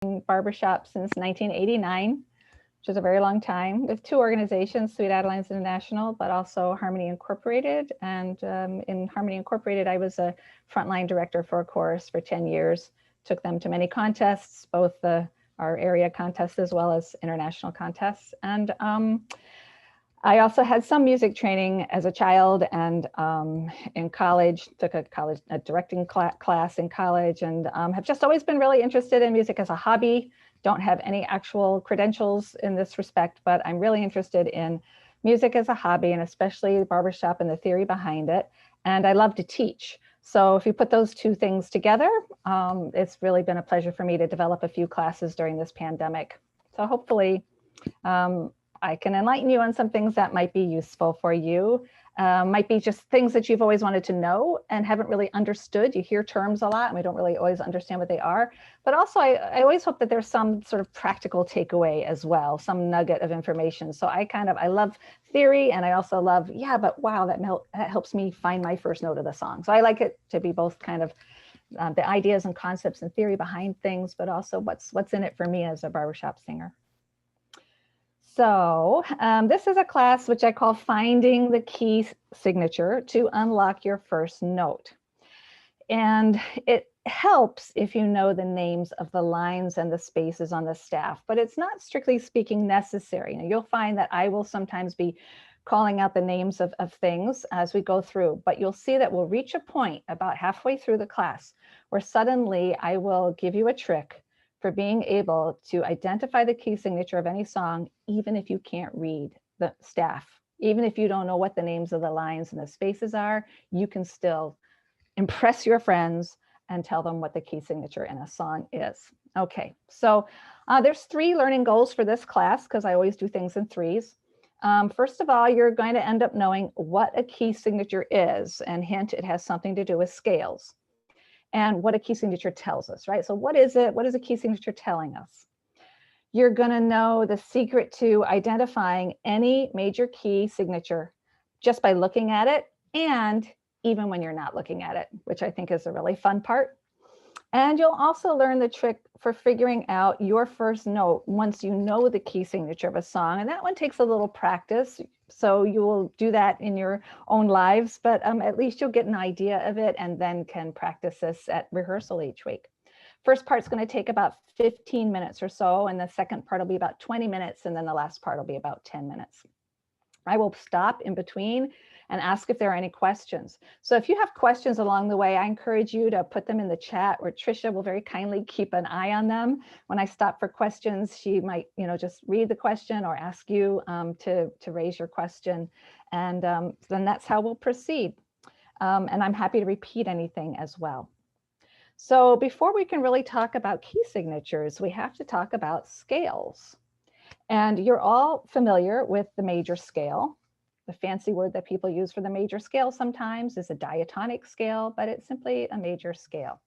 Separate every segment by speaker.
Speaker 1: barbershop since 1989, which is a very long time, with two organizations, Sweet Adelines International, but also Harmony Incorporated. And in Harmony Incorporated, I was a frontline director for a chorus for 10 years, took them to many contests, both our area contests as well as international contests. And I also had some music training as a child, and in college, took a directing class in college, and have just always been really interested in music as a hobby. Don't have any actual credentials in this respect, but I'm really interested in music as a hobby, and especially barbershop and the theory behind it. And I love to teach. So if you put those two things together, it's really been a pleasure for me to develop a few classes during this pandemic. So hopefully, I can enlighten you on some things that might be useful for you. Might be just things that you've always wanted to know and haven't really understood. You hear terms a lot and we don't really always understand what they are. But also I always hope that there's some sort of practical takeaway as well, some nugget of information. So I love theory, and I also love, yeah, but wow, that helps me find my first note of the song. So I like it to be both kind of the ideas and concepts and theory behind things, but also what's in it for me as a barbershop singer. So this is a class which I call Finding the Key Signature to Unlock Your First Note. And it helps if you know the names of the lines and the spaces on the staff, but it's not strictly speaking necessary. Now, you'll find that I will sometimes be calling out the names of things as we go through, but you'll see that we'll reach a point about halfway through the class where suddenly I will give you a trick for being able to identify the key signature of any song, even if you can't read the staff, even if you don't know what the names of the lines and the spaces are, you can still impress your friends and tell them what the key signature in a song is. Okay, so there's 3 learning goals for this class, because I always do things in threes. First of all, you're going to end up knowing what a key signature is, and hint, it has something to do with scales, and what a key signature tells us, right? So what is it? What is a key signature telling us? You're going to know the secret to identifying any major key signature just by looking at it, and even when you're not looking at it, which I think is a really fun part. And you'll also learn the trick for figuring out your first note once you know the key signature of a song. And that one takes a little practice. So you will do that in your own lives, but at least you'll get an idea of it and then can practice this at rehearsal each week. First part's going to take about 15 minutes or so, and the second part will be about 20 minutes, and then the last part will be about 10 minutes. I will stop in between and ask if there are any questions. So if you have questions along the way, I encourage you to put them in the chat, where Trisha will very kindly keep an eye on them. When I stop for questions, she might, just read the question or ask you to raise your question. And then that's how we'll proceed. And I'm happy to repeat anything as well. So before we can really talk about key signatures, we have to talk about scales. And you're all familiar with the major scale. The fancy word that people use for the major scale sometimes is a diatonic scale, but it's simply a major scale.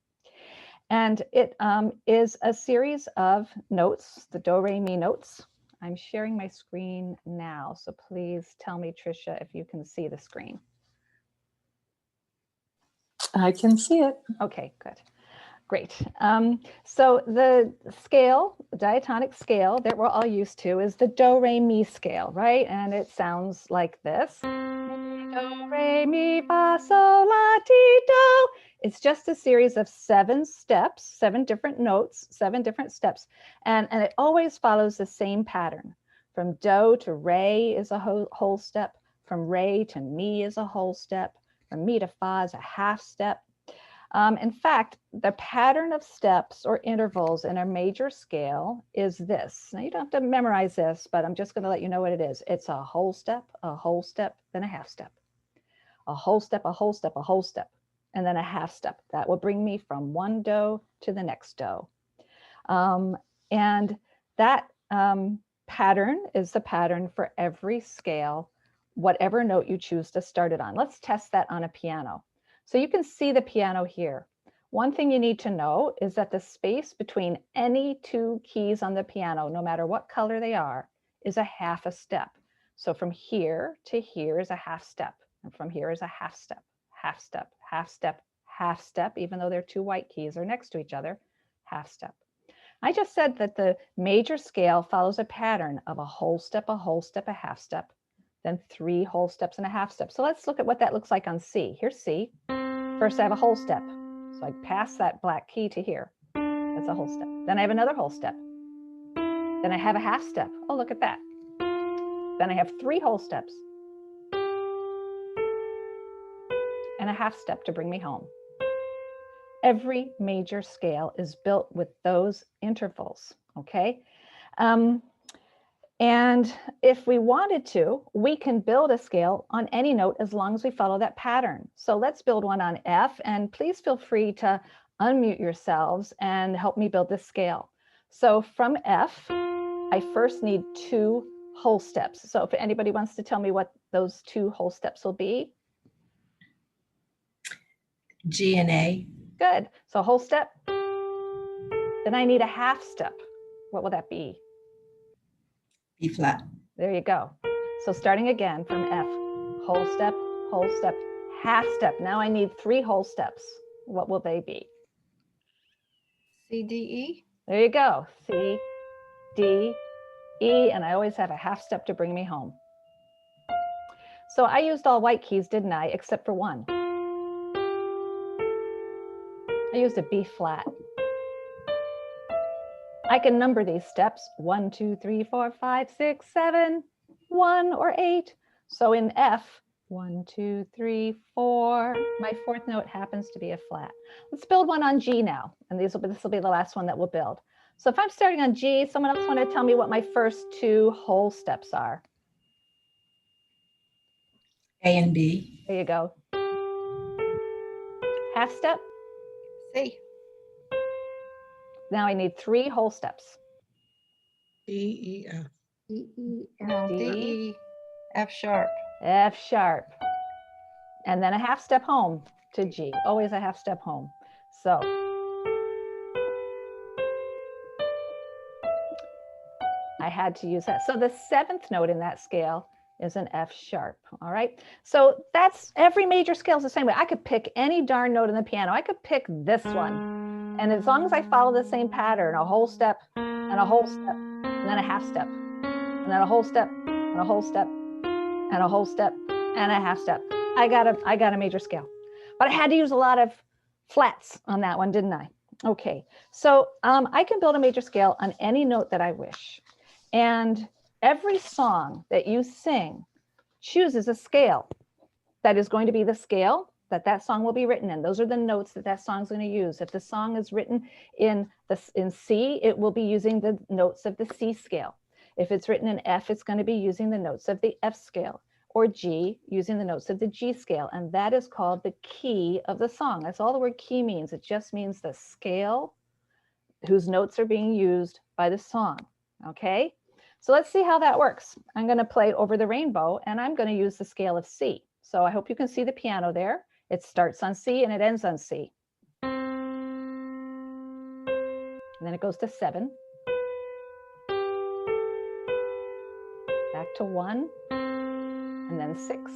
Speaker 1: And it is a series of notes, the do, re, mi notes. I'm sharing my screen now, so please tell me, Trisha, if you can see the screen.
Speaker 2: I can see it.
Speaker 1: Okay, good. Great. So the scale, the diatonic scale that we're all used to is the do, re, mi scale, right? And it sounds like this. Do, re, mi, fa, sol, la, ti, do. It's just a series of 7 steps, 7 different notes, 7 different steps. And it always follows the same pattern. From do to re is a whole step. From re to mi is a whole step. From mi to fa is a half step. In fact, the pattern of steps or intervals in a major scale is this. Now, you don't have to memorize this, but I'm just going to let you know what it is. It's a whole step, then a half step. A whole step, a whole step, a whole step, and then a half step. That will bring me from one do to the next do. And that pattern is the pattern for every scale, whatever note you choose to start it on. Let's test that on a piano. So you can see the piano here. One thing you need to know is that the space between any 2 keys on the piano, no matter what color they are, is a half a step. So from here to here is a half step. And from here is a half step, half step, half step, half step, even though they're 2 white keys are next to each other, half step. I just said that the major scale follows a pattern of a whole step, a half step, then 3 whole steps and a half step. So let's look at what that looks like on C. Here's C. First I have a whole step. So I pass that black key to here. That's a whole step. Then I have another whole step. Then I have a half step. Oh, look at that. Then I have 3 whole steps and a half step to bring me home. Every major scale is built with those intervals, okay? And if we wanted to, we can build a scale on any note as long as we follow that pattern. So let's build one on F, and please feel free to unmute yourselves and help me build this scale. So from F, I first need 2 whole steps. So if anybody wants to tell me what those 2 whole steps will be.
Speaker 3: G and A.
Speaker 1: Good. So whole step. Then I need a half step. What will that be?
Speaker 3: B flat.
Speaker 1: There you go. So starting again from F, whole step, half step. Now I need 3 whole steps. What will they be?
Speaker 4: C, D, E.
Speaker 1: There you go. C, D, E, and I always have a half step to bring me home. So I used all white keys, didn't I? Except for one. I used a B flat. I can number these steps 1, 2, 3, 4, 5, 6, 7, 1 or 8. So in F, 1, 2, 3, 4, my 4th note happens to be a flat. Let's build one on G now. And this will be the last one that we'll build. So if I'm starting on G, someone else want to tell me what my first 2 whole steps are?
Speaker 3: A and B.
Speaker 1: There you go. Half step.
Speaker 4: C.
Speaker 1: Now I need 3 whole steps.
Speaker 2: D, E, F.
Speaker 4: E, E, no, D,
Speaker 1: D.
Speaker 4: E, F sharp.
Speaker 1: F sharp. And then a half step home to G. Always a half step home. So I had to use that. So the 7th note in that scale is an F sharp. All right. So that's every major scale is the same way. I could pick any darn note in the piano. I could pick this one. And as long as I follow the same pattern, a whole step and a whole step, and then a half step, and then a whole step, and a whole step, and a whole step, and a half step, I got a major scale. But I had to use a lot of flats on that one, didn't I? Okay, so I can build a major scale on any note that I wish. And every song that you sing chooses a scale that is going to be the scale that song will be written in. Those are the notes that song's going to use. If the song is written in C, it will be using the notes of the C scale. If it's written in F, it's going to be using the notes of the F scale, or G, using the notes of the G scale. And that is called the key of the song. That's all the word key means. It just means the scale whose notes are being used by the song. Okay, so let's see how that works. I'm going to play Over the Rainbow, and I'm going to use the scale of C. So I hope you can see the piano there. It starts on C and it ends on C. And then it goes to 7. Back to 1. And then 6.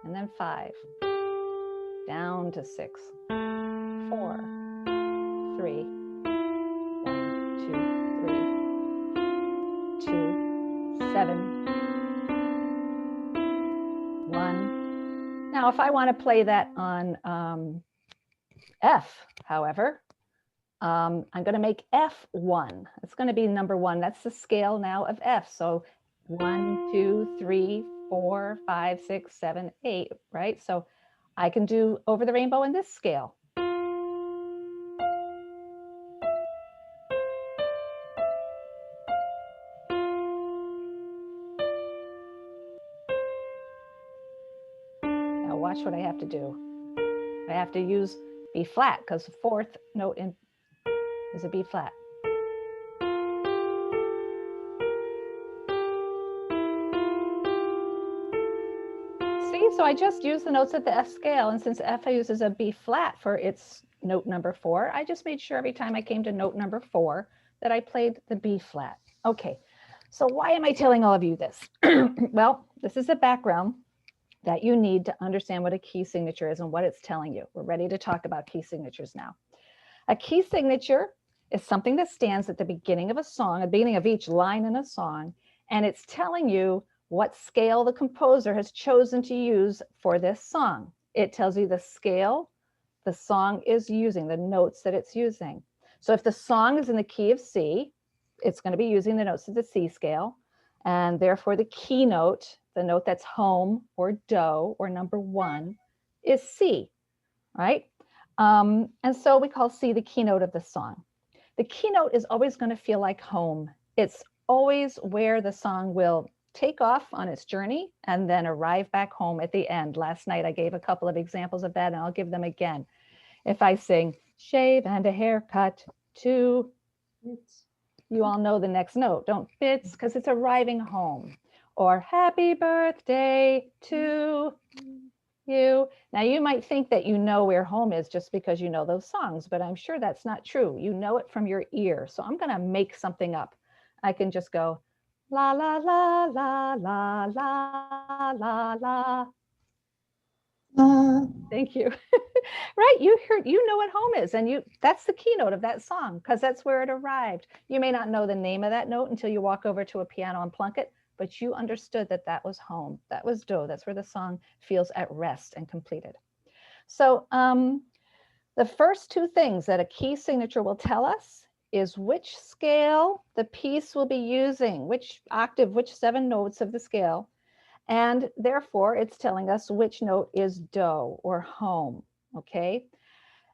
Speaker 1: And then 5. Down to 6. 4. 3. 1, 2, 3. 2. 7. 1. Now, if I want to play that on F, however, I'm going to make F 1. It's going to be number 1. That's the scale now of F. So 1, 2, 3, 4, 5, 6, 7, 8, right? So I can do Over the Rainbow in this scale. Watch what I have to do. I have to use B flat because the 4th note is a B flat. See, so I just used the notes of the F scale, and since F uses a B flat for its note number 4, I just made sure every time I came to note number 4 that I played the B flat. Okay, so why am I telling all of you this? Well, this is the background that you need to understand what a key signature is and what it's telling you. We're ready to talk about key signatures now. A key signature is something that stands at the beginning of a song, at the beginning of each line in a song, and it's telling you what scale the composer has chosen to use for this song. It tells you the scale the song is using, the notes that it's using. So if the song is in the key of C, it's going to be using the notes of the C scale, and therefore the keynote, the note that's home or do or number 1, is C, right? And so we call C the keynote of the song. The keynote is always going to feel like home. It's always where the song will take off on its journey and then arrive back home at the end. Last night I gave a couple of examples of that, and I'll give them again. If I sing shave and a haircut to, you all know the next note, don't fits, because it's arriving home. Or happy birthday to you. Now you might think that you know where home is just because you know those songs, but I'm sure that's not true. You know it from your ear. So I'm going to make something up. I can just go la la la la la la la la. Thank you. Right, you know what home is, and that's the keynote of that song because that's where it arrived. You may not know the name of that note until you walk over to a piano and plunk it, but you understood that that was home. That was do. That's where the song feels at rest and completed. So the first 2 things that a key signature will tell us is which scale the piece will be using, which octave, which 7 notes of the scale. And therefore, it's telling us which note is do or home, okay?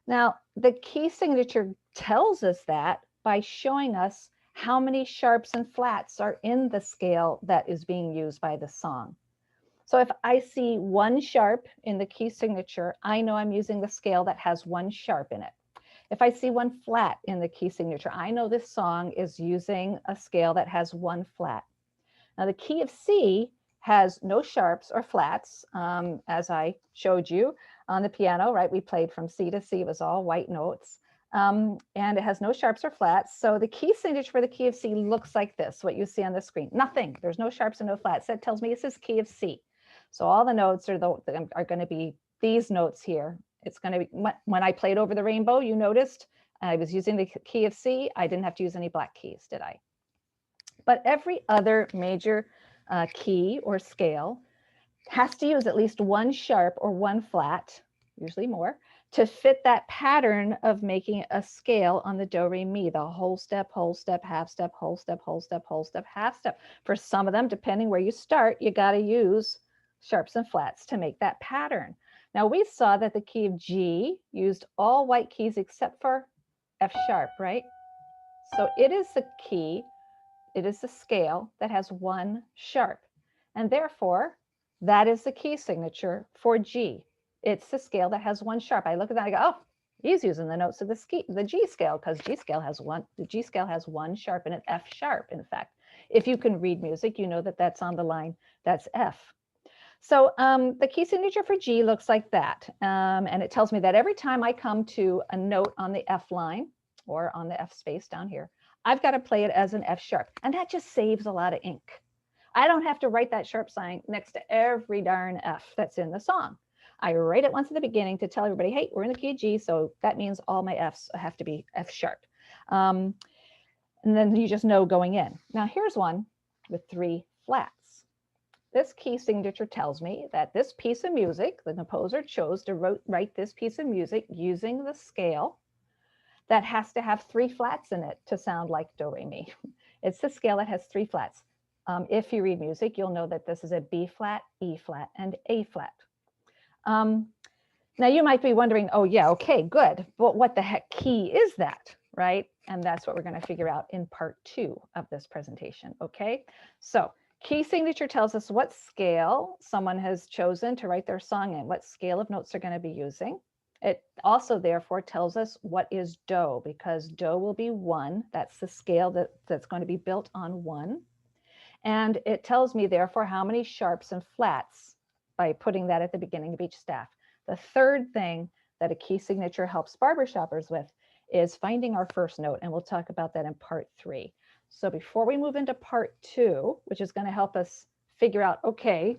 Speaker 1: Now, the key signature tells us that by showing us how many sharps and flats are in the scale that is being used by the song. So if I see 1 sharp in the key signature, I know I'm using the scale that has 1 sharp in it. If I see 1 flat in the key signature, I know this song is using a scale that has 1 flat. Now, the key of C has no sharps or flats, as I showed you on the piano, right? We played from C to C, it was all white notes. And it has no sharps or flats. So the key signature for the key of C looks like this, what you see on the screen. Nothing, there's no sharps and no flats. That tells me this is key of C. So all the notes are going to be these notes here. It's going to be, when I played Over the Rainbow, you noticed I was using the key of C. I didn't have to use any black keys, did I? But every other major key or scale has to use at least 1 sharp or 1 flat, usually more, to fit that pattern of making a scale on the do, re, mi, the whole step, half step, whole step, whole step, whole step, half step. For some of them, depending where you start, you got to use sharps and flats to make that pattern. Now we saw that the key of G used all white keys except for F sharp, right? So it is the key, it is the scale that has 1 sharp, and therefore that is the key signature for G. It's the scale that has 1 sharp. I look at that, I go, oh, he's using the notes of the G scale because the G scale has 1 sharp and an F sharp. In fact, if you can read music, you know that that's on the line, that's F. So the key signature for G looks like that. And it tells me that every time I come to a note on the F line or on the F space down here, I've got to play it as an F sharp. And that just saves a lot of ink. I don't have to write that sharp sign next to every darn F that's in the song. I write it once at the beginning to tell everybody, hey, we're in the key of G, so that means all my Fs have to be F sharp. And then you just know going in. Now here's one with 3 flats. This key signature tells me that this piece of music, the composer chose to write this piece of music using the scale that has to have 3 flats in it to sound like do, re, mi. It's the scale that has 3 flats. If you read music, you'll know that this is a B flat, E flat, and A flat. Now you might be wondering, oh yeah, okay, good, but what the heck key is that, right? And that's what we're going to figure out in part 2 of this presentation, okay? So key signature tells us what scale someone has chosen to write their song in, what scale of notes they're going to be using. It also therefore tells us what is do, because do will be 1. That's the scale that's going to be built on 1. And it tells me therefore how many sharps and flats by putting that at the beginning of each staff. The third thing that a key signature helps barbershoppers with is finding our first note, and we'll talk about that in part 3. So before we move into part 2, which is going to help us figure out, okay,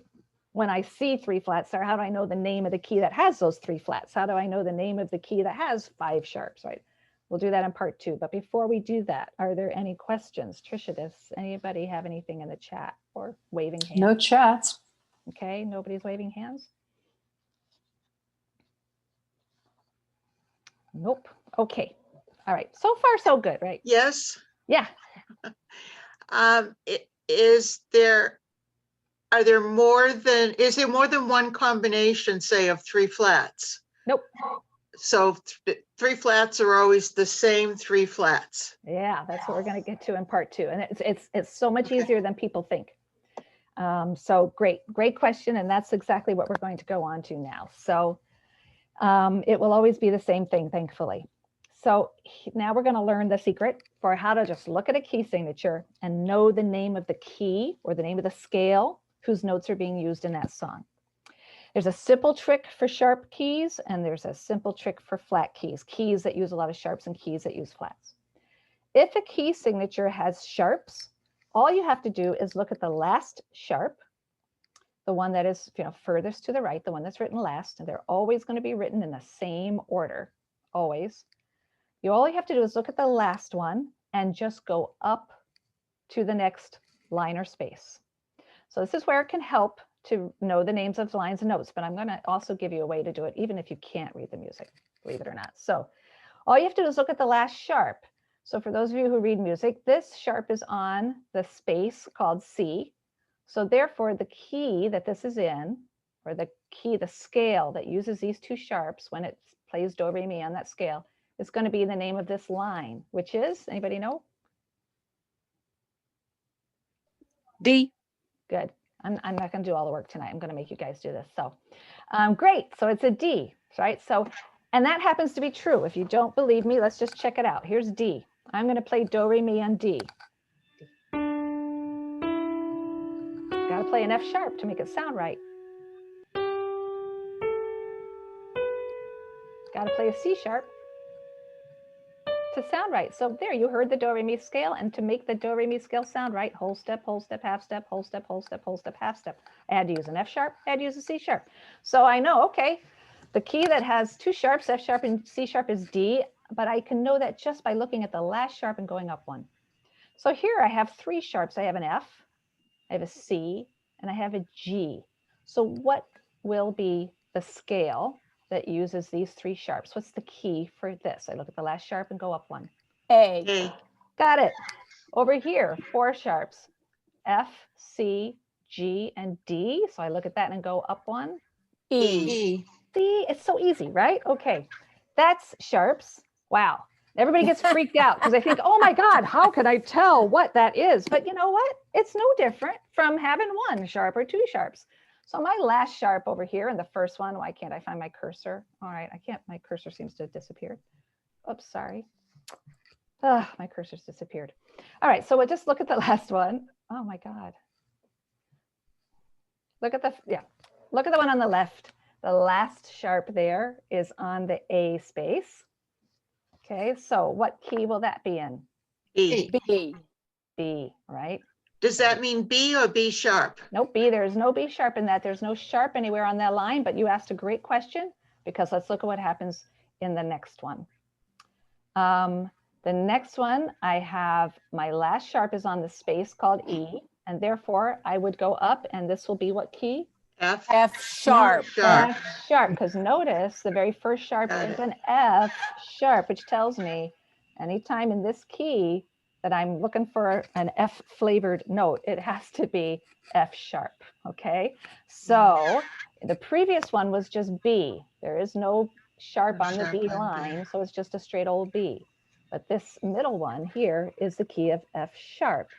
Speaker 1: when I see 3 flats there, how do I know the name of the key that has those 3 flats? How do I know the name of the key that has 5 sharps, right? We'll do that in part 2. But before we do that, are there any questions? Tricia, does anybody have anything in the chat or waving hands?
Speaker 5: No chats.
Speaker 1: Okay, nobody's waving hands? Nope. Okay. All right. So far, so good, right?
Speaker 2: Yes.
Speaker 1: Yeah.
Speaker 2: Is there more than one combination, say, of 3 flats?
Speaker 1: Nope.
Speaker 2: So 3 flats are always the same 3 flats.
Speaker 1: Yeah, that's what we're going to get to in part 2. And it's so much
Speaker 2: Okay.
Speaker 1: easier than people think. So great question. And that's exactly what we're going to go on to now. So it will always be the same thing, thankfully. So now we're going to learn the secret for how to just look at a key signature and know the name of the key or the name of the scale whose notes are being used in that song. There's a simple trick for sharp keys, and there's a simple trick for flat keys, keys that use a lot of sharps and keys that use flats. If a key signature has sharps, all you have to do is look at the last sharp, the one that is furthest to the right, the one that's written last, and they're always going to be written in the same order, always. All you have to do is look at the last one and just go up to the next line or space. So this is where it can help to know the names of lines and notes, but I'm going to also give you a way to do it even if you can't read the music, believe it or not. So all you have to do is look at the last sharp. So for those of you who read music, this sharp is on the space called C. So therefore the key that this is in, or the scale that uses these 2 sharps when it plays do, re, mi on that scale, is going to be the name of this line, which is, anybody know?
Speaker 5: D.
Speaker 1: Good. I'm not going to do all the work tonight. I'm going to make you guys do this. So great. So it's a D, right? So, and that happens to be true. If you don't believe me, let's just check it out. Here's D. I'm going to play do, re, mi on D. Got to play an F sharp to make it sound right. Got to play a C sharp to sound right. So there, you heard the do, re, mi scale, and to make the do, re, mi scale sound right, whole step, half step, whole step, whole step, whole step, half step. I had to use an F sharp, I had to use a C sharp. So I know, okay, the key that has 2 sharps, F sharp and C sharp, is D, but I can know that just by looking at the last sharp and going up 1. So here I have 3 sharps. I have an F, I have a C, and I have a G. So what will be the scale that uses these 3 sharps? What's the key for this? I look at the last sharp and go up 1.
Speaker 5: A.
Speaker 2: A.
Speaker 1: Got it. Over here, 4 sharps, F, C, G, and D. So I look at that and go up 1.
Speaker 5: E.
Speaker 4: E.
Speaker 1: See, it's so easy, right? Okay, that's sharps. Wow. Everybody gets freaked out because they think, oh my God, how can I tell what that is? But you know what? It's no different from having 1 sharp or 2 sharps. So my last sharp over here in the first one, why can't I find my cursor? All right, I can't, my cursor seems to have disappeared. Oops, sorry. Oh, my cursor's disappeared. All right, so we'll just look at the last one. Oh my God. Look at look at the one on the left. The last sharp there is on the A space. Okay, so what key will that be in?
Speaker 2: B.
Speaker 5: B.
Speaker 1: B, right?
Speaker 2: Does that mean B or B sharp?
Speaker 1: Nope, B, there's no B sharp in that. There's no sharp anywhere on that line, but you asked a great question because let's look at what happens in the next one. The next one, I have my last sharp is on the space called E, and therefore I would go up, and this will be what key?
Speaker 2: F.
Speaker 5: F sharp.
Speaker 2: Sharp.
Speaker 1: F sharp, because notice the very first sharp
Speaker 2: Got
Speaker 1: is
Speaker 2: it.
Speaker 1: an F sharp, which tells me anytime in this key that I'm looking for an F flavored note, it has to be F sharp, okay? So the previous one was just B. There is no sharp
Speaker 2: No
Speaker 1: on the
Speaker 2: sharp
Speaker 1: B
Speaker 2: on B.
Speaker 1: line, so it's just a straight old B. But this middle one here is the key of F sharp.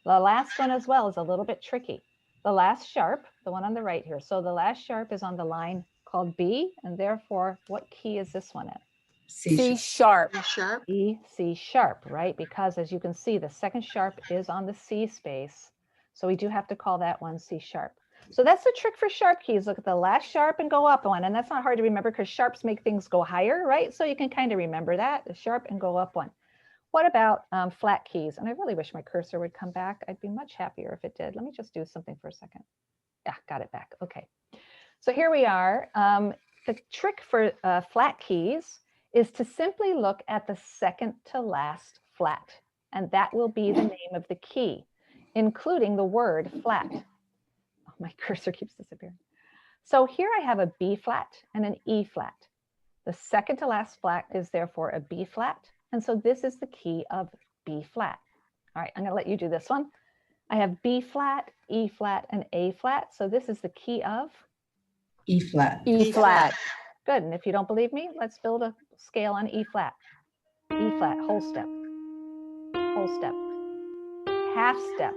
Speaker 1: The last one as well is a little bit tricky. The last sharp, the one on the right here. So the last sharp is on the line called B, and therefore what key is this one in?
Speaker 5: C sharp.
Speaker 2: B sharp.
Speaker 1: E, C sharp, right? Because as you can see, the second sharp is on the C space. So we do have to call that one C sharp. So that's the trick for sharp keys. Look at the last sharp and go up 1. And that's not hard to remember because sharps make things go higher, right? So you can kind of remember that, the sharp and go up 1. What about flat keys? And I really wish my cursor would come back. I'd be much happier if it did. Let me just do something for a second. Yeah, got it back. Okay. So here we are. The trick for flat keys is to simply look at the second to last flat, and that will be the name of the key, including the word flat. Oh, my cursor keeps disappearing. So here I have a B flat and an E flat. The second to last flat is therefore a B flat, and so this is the key of B flat. All right, I'm going to let you do this one. I have B flat, E flat, and A flat, so this is the key of
Speaker 3: E flat.
Speaker 5: E flat.
Speaker 1: Good, and if you don't believe me, let's build a scale on E flat. E flat, whole step, half step.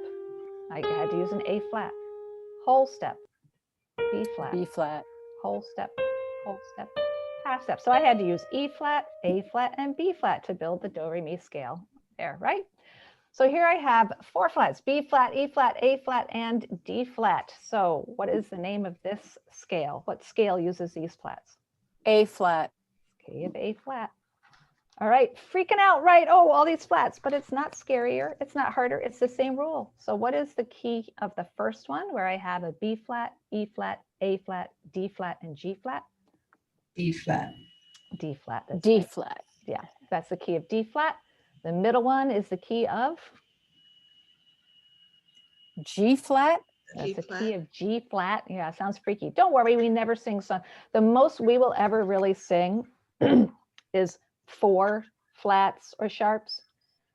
Speaker 1: I had to use an A flat, whole step, B flat,
Speaker 5: B flat.
Speaker 1: whole step, half step. So I had to use E flat, A flat, and B flat to build the do re mi scale there, right? So here I have 4 flats, B flat, E flat, A flat, and D flat. So what is the name of this scale? What scale uses these flats?
Speaker 5: A flat.
Speaker 1: Key of A flat. All right, freaking out, right? Oh, all these flats, but it's not scarier. It's not harder. It's the same rule. So what is the key of the first one where I have a B flat, E flat, A flat, D flat, and G flat?
Speaker 3: D flat.
Speaker 1: D flat. That's
Speaker 5: D
Speaker 1: right.
Speaker 5: flat.
Speaker 1: Yeah, that's the key of D flat. The middle one is the key of?
Speaker 5: G flat.
Speaker 1: That's
Speaker 2: G
Speaker 1: the
Speaker 2: flat.
Speaker 1: key of G flat. Yeah, sounds freaky. Don't worry, we never sing song. The most we will ever really sing is 4 flats or sharps.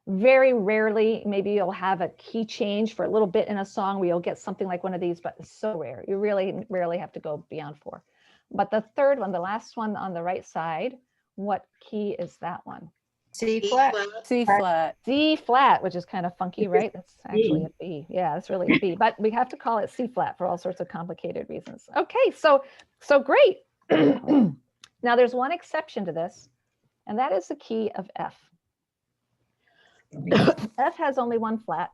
Speaker 1: Very rarely, maybe you'll have a key change for a little bit in a song where you'll get something like one of these, but it's so rare. You really rarely have to go beyond 4. But the third one, the last one on the right side, what key is that one?
Speaker 4: C
Speaker 2: E
Speaker 4: flat.
Speaker 2: flat.
Speaker 5: C flat.
Speaker 1: C flat, which is kind of funky, right? That's actually a B. Yeah, that's really a B, but we have to call it C flat for all sorts of complicated reasons. Okay, so great. Now there's one exception to this, and that is the key of F. F has only 1 flat,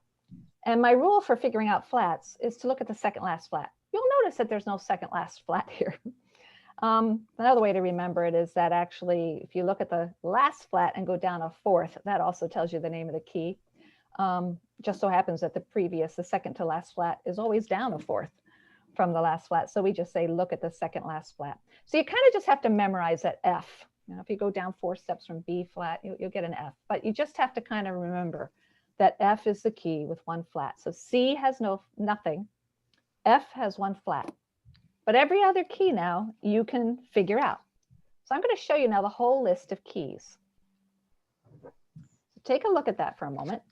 Speaker 1: and my rule for figuring out flats is to look at the second last flat. You'll notice that there's no second last flat here. Another way to remember it is that actually, if you look at the last flat and go down a 4th, that also tells you the name of the key. Just so happens that the second to last flat is always down a 4th from the last flat. So we just say, look at the second last flat. So you kind of just have to memorize that F. You know, if you go down 4 steps from B flat, you'll get an F, but you just have to kind of remember that F is the key with 1 flat. So C has nothing. F has 1 flat. But every other key now you can figure out. So I'm going to show you now the whole list of keys. So take a look at that for a moment.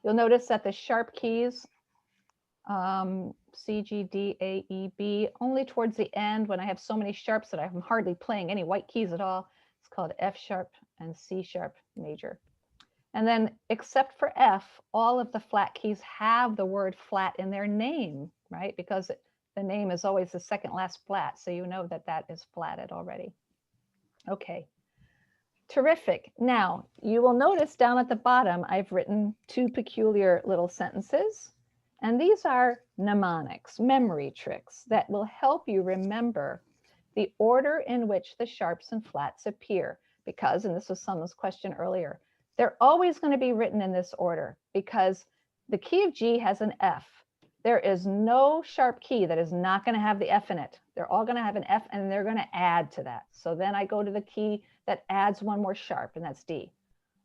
Speaker 1: You'll notice that the sharp keys, C, G, D, A, E, B, only towards the end when I have so many sharps that I'm hardly playing any white keys at all. It's called F sharp and C sharp major. And then except for F, all of the flat keys have the word flat in their name, right? Because the name is always the second last flat. So you know that that is flatted already. Okay, terrific. Now you will notice down at the bottom, I've written 2 peculiar little sentences. And these are mnemonics, memory tricks that will help you remember the order in which the sharps and flats appear. Because, and this was someone's question earlier, they're always going to be written in this order because the key of G has an F. There is no sharp key that is not going to have the F in it. They're all going to have an F and they're going to add to that. So then I go to the key that adds 1 more sharp, and that's D.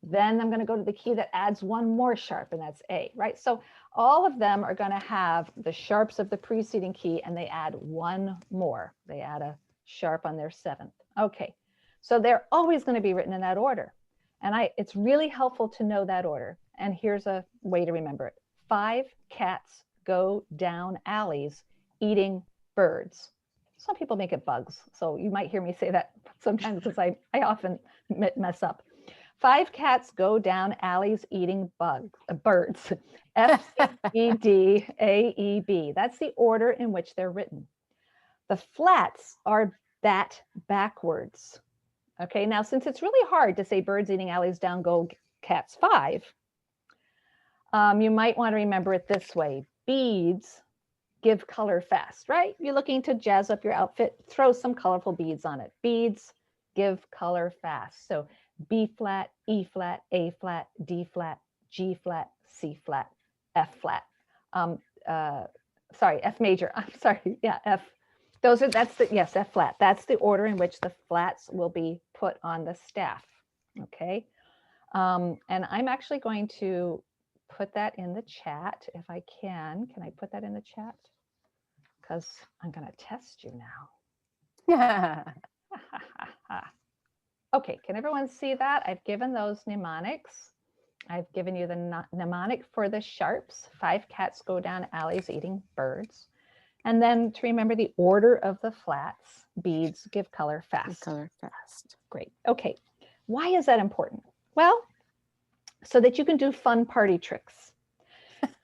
Speaker 1: Then I'm going to go to the key that adds 1 more sharp, and that's A, right? So all of them are going to have the sharps of the preceding key, and they add 1 more. They add a sharp on their 7th. Okay, so they're always going to be written in that order. And it's really helpful to know that order. And here's a way to remember it. 5 cats go down alleys eating birds. Some people make it bugs. So you might hear me say that sometimes because I often mess up. 5 cats go down alleys eating birds. F, C, E, D, A, E, B. That's the order in which they're written. The flats are that backwards. Okay, now since it's really hard to say birds eating alleys down go cats 5, you might want to remember it this way. Beads give color fast, right? You're looking to jazz up your outfit, throw some colorful beads on it. Beads give color fast. So B flat, E flat, A flat, D flat, G flat, C flat, F flat. sorry, F major. I'm sorry. Yeah, F. Yes, F flat. That's the order in which the flats will be put on the staff. Okay. And I'm actually going to put that in the chat if I can. Can I put that in the chat? Because I'm going to test you now. Okay, can everyone see that? I've given those mnemonics. I've given you the mnemonic for the sharps. 5 cats go down alleys eating birds. And then to remember the order of the flats, beads give color fast.
Speaker 5: Color fast.
Speaker 1: Great. Okay. Why is that important? Well, so that you can do fun party tricks.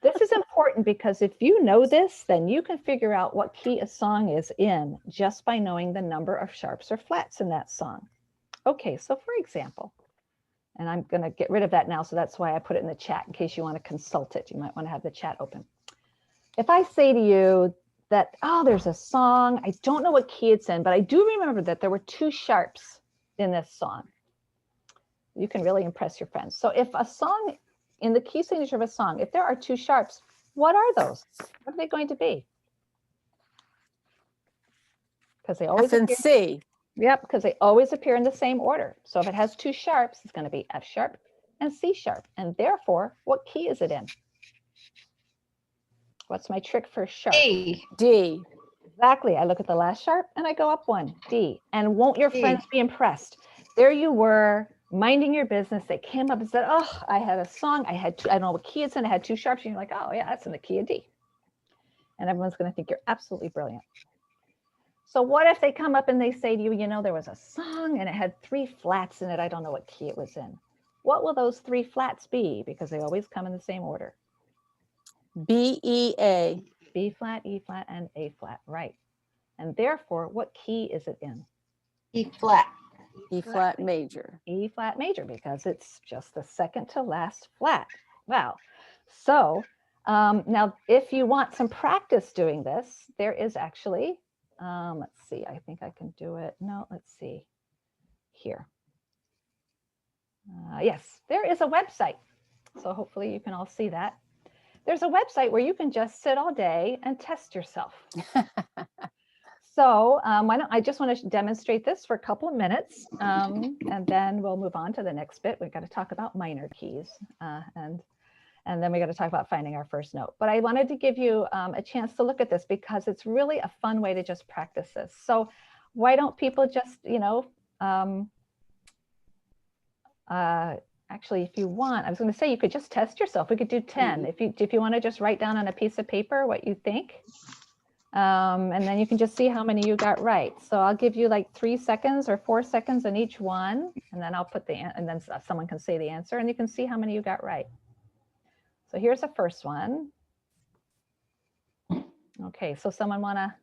Speaker 1: This is important because if you know this, then you can figure out what key a song is in just by knowing the number of sharps or flats in that song. Okay, so for example, and I'm going to get rid of that now, so that's why I put it in the chat in case you want to consult it. You might want to have the chat open. If I say to you that, oh, there's a song, I don't know what key it's in, but I do remember that there were 2 sharps in this song. You can really impress your friends. So if a song, in the key signature of a song, if there are 2 sharps, what are those? What are they going to be? Because they always
Speaker 5: F and
Speaker 1: appear.
Speaker 5: C.
Speaker 1: Yep, because they always appear in the same order. So if it has 2 sharps, it's going to be F sharp and C sharp. And therefore, what key is it in? What's my trick for sharp?
Speaker 4: D.
Speaker 5: D.
Speaker 1: Exactly. I look at the last sharp and I go up 1, D. And won't your
Speaker 4: D.
Speaker 1: friends be impressed? There you were, minding your business. They came up and said, oh, I had a song. I don't know what key it's in. I had 2 sharps. And you're like, oh, yeah, that's in the key of D. And everyone's going to think you're absolutely brilliant. So what if they come up and they say to you, you know, there was a song and it had 3 flats in it. I don't know what key it was in. What will those 3 flats be? Because they always come in the same order.
Speaker 5: B, E, A.
Speaker 1: B flat, E flat, and A flat, right. And therefore, what key is it in?
Speaker 4: E flat.
Speaker 5: E flat major.
Speaker 1: E flat major, because it's just the second to last flat. Wow. So now if you want some practice doing this, there is actually, let's see, I think I can do it. No, let's see here. Yes, there is a website. So hopefully you can all see that. There's a website where you can just sit all day and test yourself. So why don't I just want to demonstrate this for a couple of minutes, and then we'll move on to the next bit. We've got to talk about minor keys, and then we got to talk about finding our first note. But I wanted to give you a chance to look at this because it's really a fun way to just practice this. So why don't people just, you know, actually, if you want, I was going to say you could just test yourself. We could do 10. If you want to just write down on a piece of paper what you think. And then you can just see how many you got right. So I'll give you like 3 seconds or 4 seconds in each one, and then I'll put and then someone can say the answer and you can see how many you got right. So here's the first one. Okay, so someone wanna,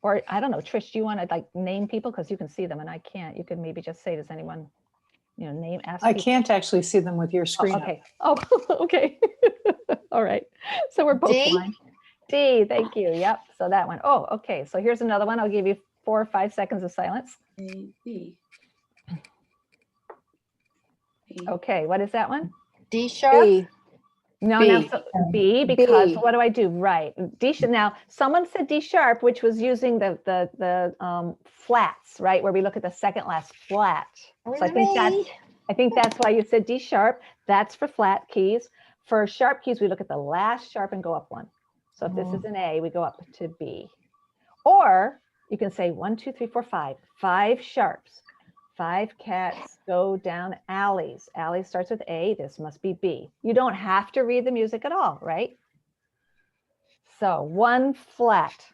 Speaker 1: or I don't know, Trish, do you want to like name people? Because you can see them and I can't. You could maybe just say, does anyone, you know, ask
Speaker 6: I
Speaker 1: people?
Speaker 6: can't actually see them with your screen.
Speaker 1: Oh, okay. Oh, okay. All right. So we're both
Speaker 4: D?
Speaker 1: blind. D, thank you. Yep. So that one. Oh, okay. So here's another one. I'll give you 4 or 5 seconds of silence.
Speaker 3: A, B.
Speaker 1: Okay. What is that one?
Speaker 4: D sharp.
Speaker 5: B.
Speaker 1: No,
Speaker 5: B.
Speaker 1: now so B, because
Speaker 5: B.
Speaker 1: what do I do? Right. D sharp. Now, someone said D sharp, which was using the flats, right? Where we look at the second last flat. So I think that's why you said D sharp. That's for flat keys. For sharp keys, we look at the last sharp and go up 1. So if this is an A, we go up to B. Or you can say 1, 2, 3, 4, 5. 5 sharps. 5 cats go down alleys. Alley starts with A. This must be B. You don't have to read the music at all, right? So 1 flat.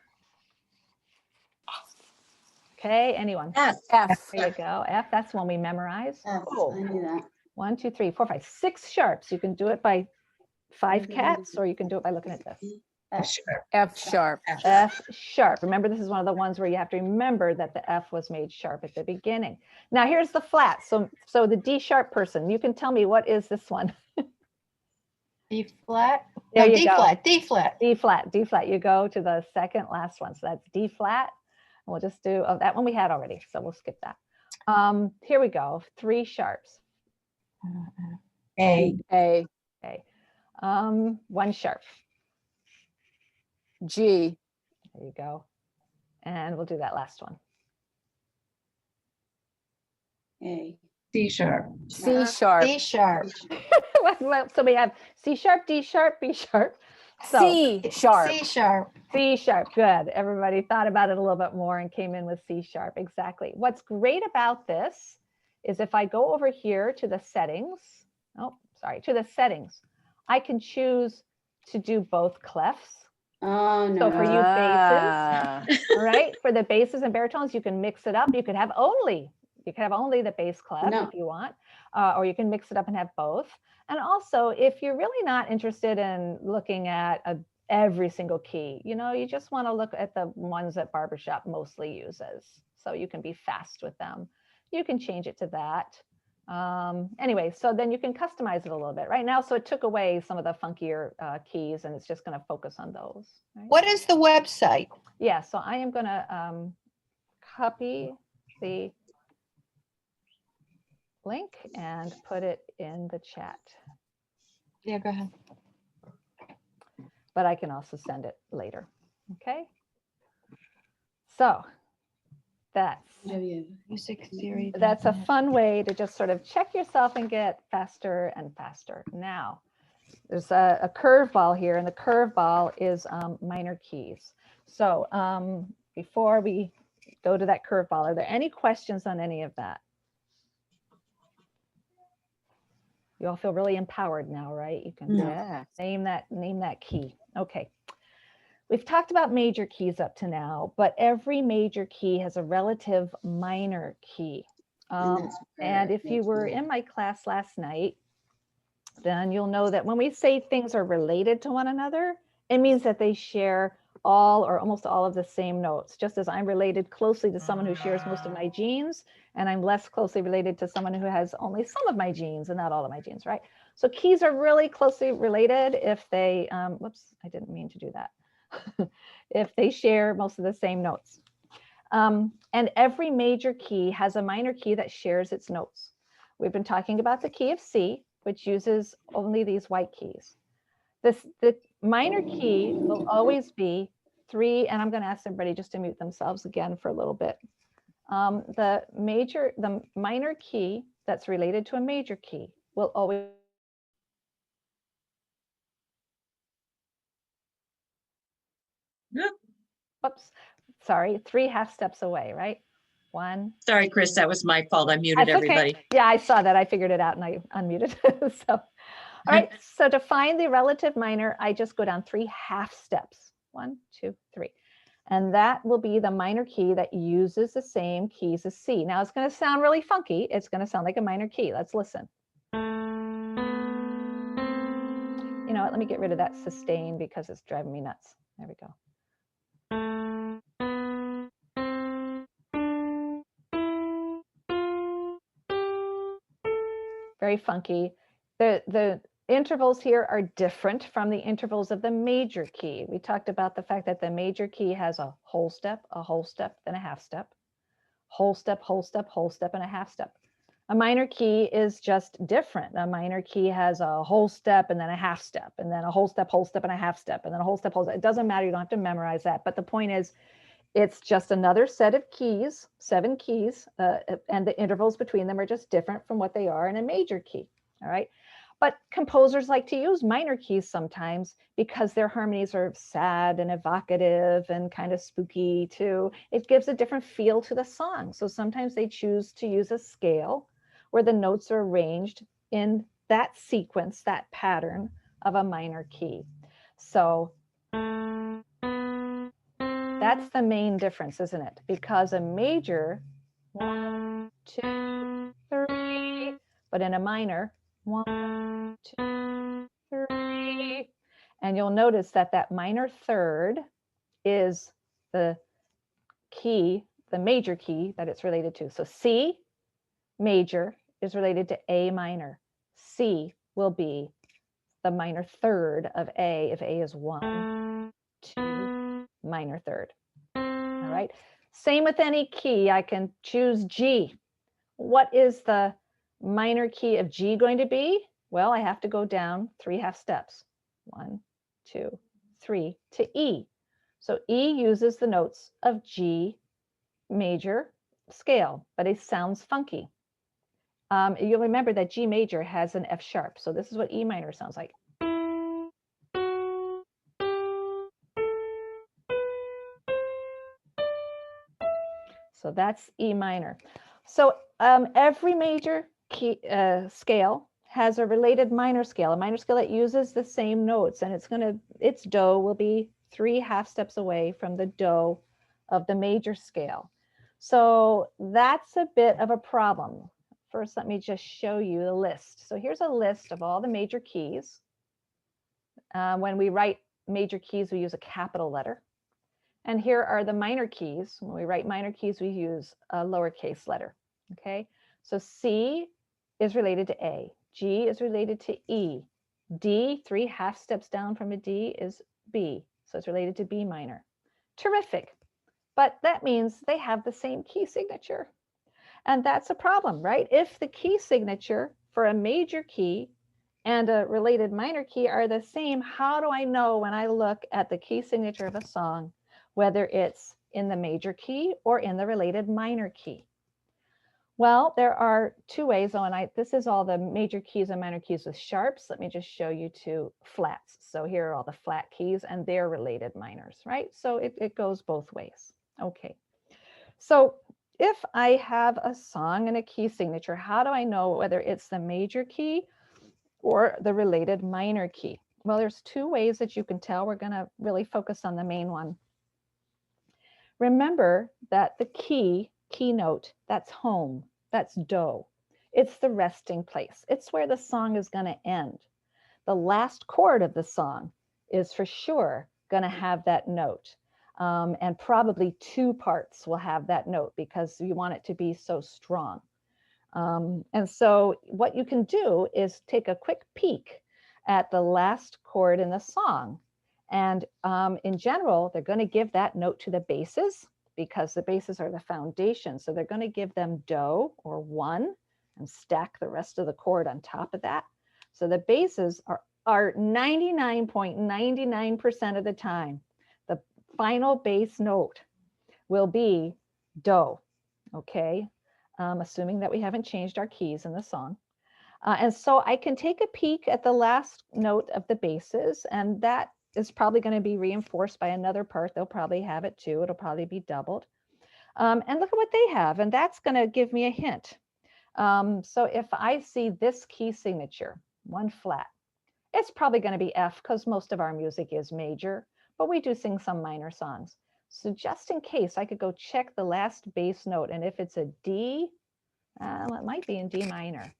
Speaker 1: Okay, anyone?
Speaker 3: F.
Speaker 5: F.
Speaker 1: There you go. F, that's one we memorize.
Speaker 3: F.
Speaker 1: Oh,
Speaker 3: I knew that.
Speaker 1: 1, 2, 3, 4, 5, 6 sharps. You can do it by 5 cats, or you can do it by looking at this.
Speaker 3: F.
Speaker 5: F sharp.
Speaker 1: F sharp. Remember, this is one of the ones where you have to remember that the F was made sharp at the beginning. Now here's the flat. So the D sharp person, you can tell me, what is this one?
Speaker 4: D flat.
Speaker 1: There
Speaker 4: No,
Speaker 1: you
Speaker 4: D
Speaker 1: go.
Speaker 4: flat. D flat.
Speaker 1: D flat, D flat. You go to the second last one. So that's D flat. And we'll just do, oh, that one we had already. So we'll skip that. Here we go. 3 sharps.
Speaker 3: A.
Speaker 5: A.
Speaker 1: Okay. 1 sharp.
Speaker 5: G.
Speaker 1: There you go. And we'll do that last one.
Speaker 3: A. C sharp.
Speaker 5: C sharp.
Speaker 4: C sharp.
Speaker 1: So we have C sharp, D sharp, B sharp. So
Speaker 5: C sharp.
Speaker 4: C sharp.
Speaker 1: C sharp, good. Everybody thought about it a little bit more and came in with C sharp, exactly. What's great about this is if I go over here to the settings, to the settings, I can choose to do both clefs.
Speaker 3: Oh, no.
Speaker 1: So for you
Speaker 5: Ah.
Speaker 1: All right, for the basses and baritones, you can mix it up. You could have only the bass clef
Speaker 3: No.
Speaker 1: if you want, or you can mix it up and have both. And also, if you're really not interested in looking at every single key, you just want to look at the ones that barbershop mostly uses. So you can be fast with them. You can change it to that. Anyway, so then you can customize it a little bit right now. So it took away some of the funkier keys, and it's just going to focus on those. Right?
Speaker 4: What is the website?
Speaker 1: Yeah, so I am going to copy the link and put it in the chat,
Speaker 4: Yeah, go ahead.
Speaker 1: but I can also send it later. Okay. So
Speaker 4: Music series.
Speaker 1: that's a fun way to just sort of check yourself and get faster and faster. Now, there's a curveball here, and the curveball is minor keys. So before we go to that curveball, are there any questions on any of that? You all feel really empowered now, right? You can
Speaker 5: Yeah.
Speaker 1: name that key. Okay. We've talked about major keys up to now, but every major key has a relative minor key. And if you were in my class last night, then you'll know that when we say things are related to one another, it means that they share all or almost all of the same notes. Just as I'm related closely to someone who shares most of my genes, and I'm less closely related to someone who has only some of my genes and not all of my genes, right? So keys are really closely related if they, whoops, I didn't mean to do that. If they share most of the same notes. And every major key has a minor key that shares its notes. We've been talking about the key of C, which uses only these white keys. The minor key will always be 3, and I'm going to ask everybody just to mute themselves again for a little bit. The minor key that's related to a major key will always Whoops, sorry, 3 half steps away, right? 1.
Speaker 7: Sorry, Chris, that was my fault. I muted
Speaker 1: That's okay.
Speaker 7: everybody.
Speaker 1: Yeah, I saw that. I figured it out and I unmuted. So, all right. So to find the relative minor, I just go down 3 half steps. 1, 2, 3. And that will be the minor key that uses the same keys as C. Now it's going to sound really funky. It's going to sound like a minor key. Let's listen. You know what? Let me get rid of that sustain because it's driving me nuts. There we go. Very funky. The intervals here are different from the intervals of the major key. We talked about the fact that the major key has a whole step, then a half step, whole step, and a half step. A minor key is just different. A minor key has a whole step and then a half step, and then a whole step, and a half step, and then a whole step. It doesn't matter. You don't have to memorize that. But the point is, it's just another set of keys, 7 keys, and the intervals between them are just different from what they are in a major key, all right? But composers like to use minor keys sometimes because their harmonies are sad and evocative and kind of spooky too. It gives a different feel to the song. So sometimes they choose to use a scale where the notes are arranged in that sequence, that pattern of a minor key. So that's the main difference, isn't it? Because a major, 1, 2, 3, but in a minor, 1, 2, 3. And you'll notice that that minor third is the key, the major key that it's related to. So C major is related to A minor. C will be the minor third of A if A is 1, 2, minor third. All right. Same with any key. I can choose G. What is the minor key of G going to be? Well, I have to go down 3 half steps. 1, 2, 3 to E. So E uses the notes of G major scale, but it sounds funky. You'll remember that G major has an F sharp. So this is what E minor sounds like. So that's E minor. So every major key scale has a related minor scale, a minor scale that uses the same notes, and its do will be 3 half steps away from the do of the major scale. So that's a bit of a problem. First, let me just show you the list. So here's a list of all the major keys. When we write major keys, we use a capital letter. And here are the minor keys. When we write minor keys, we use a lowercase letter. Okay, so C is related to A. G is related to E. D, 3 half steps down from a D, is B. So it's related to B minor. Terrific. But that means they have the same key signature. And that's a problem, right? If the key signature for a major key and a related minor key are the same, how do I know when I look at the key signature of a song whether it's in the major key or in the related minor key? Well, there are 2 ways. Oh, and this is all the major keys and minor keys with sharps. Let me just show you 2 flats. So here are all the flat keys and their related minors, right? So it goes both ways. Okay. So if I have a song and a key signature, how do I know whether it's the major key or the related minor key? Well, there's 2 ways that you can tell. We're going to really focus on the main one. Remember that the keynote, that's home, that's do. It's the resting place. It's where the song is going to end. The last chord of the song is for sure going to have that note. And probably 2 parts will have that note because you want it to be so strong. And so what you can do is take a quick peek at the last chord in the song. And in general, they're going to give that note to the basses because the basses are the foundation. So they're going to give them do or 1 and stack the rest of the chord on top of that. So the basses are 99.99% of the time, the final bass note will be do, okay? Assuming that we haven't changed our keys in the song. And so I can take a peek at the last note of the basses, and that is probably going to be reinforced by another part. They'll probably have it too. It'll probably be doubled. And look at what they have, and that's going to give me a hint. So if I see this key signature, 1 flat, it's probably going to be F because most of our music is major, but we do sing some minor songs. So just in case, I could go check the last bass note, and if it's a D, well, it might be in D minor.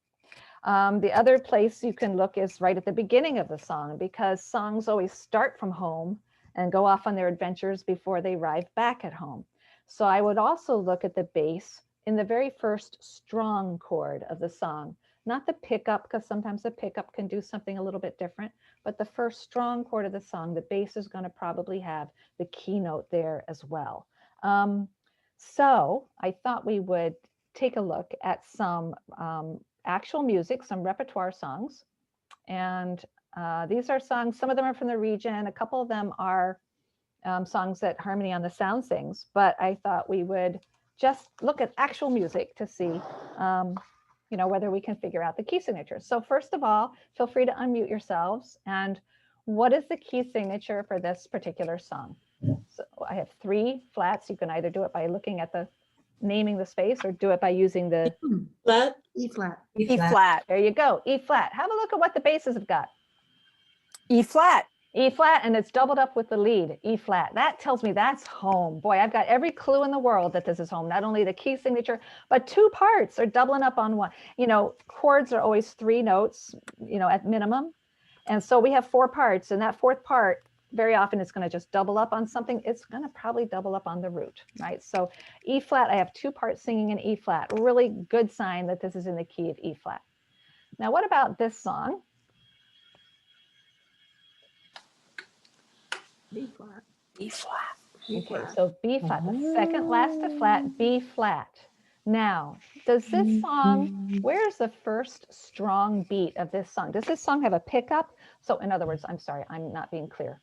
Speaker 1: The other place you can look is right at the beginning of the song, because songs always start from home and go off on their adventures before they arrive back at home. So I would also look at the bass in the very first strong chord of the song, not the pickup, because sometimes the pickup can do something a little bit different, but the first strong chord of the song, the bass is going to probably have the keynote there as well. So I thought we would take a look at some actual music, some repertoire songs. And these are songs, some of them are from the region, a couple of them are songs that Harmony on the Sound sings, but I thought we would just look at actual music to see whether we can figure out the key signatures. So first of all, feel free to unmute yourselves. And what is the key signature for this particular song? So I have 3 flats. You can either do it by looking at naming the space or do it by using the
Speaker 2: Flat.
Speaker 3: E flat.
Speaker 5: E flat.
Speaker 1: There you go, E flat. Have a look at what the basses have got.
Speaker 5: E flat.
Speaker 1: E flat, and it's doubled up with the lead, E flat. That tells me that's home. Boy, I've got every clue in the world that this is home. Not only the key signature, but 2 parts are doubling up on 1. Chords are always 3 notes, at minimum. And so we have 4 parts, and that 4th part, very often it's going to just double up on something. It's going to probably double up on the root, right? So E flat, I have 2 parts singing in E flat. Really good sign that this is in the key of E flat. Now, what about this song?
Speaker 3: B flat.
Speaker 5: E flat.
Speaker 1: Okay, so B flat, the second last of flat, B flat. Now, does this song, where's the first strong beat of this song? Does this song have a pickup? So in other words, I'm sorry, I'm not being clear.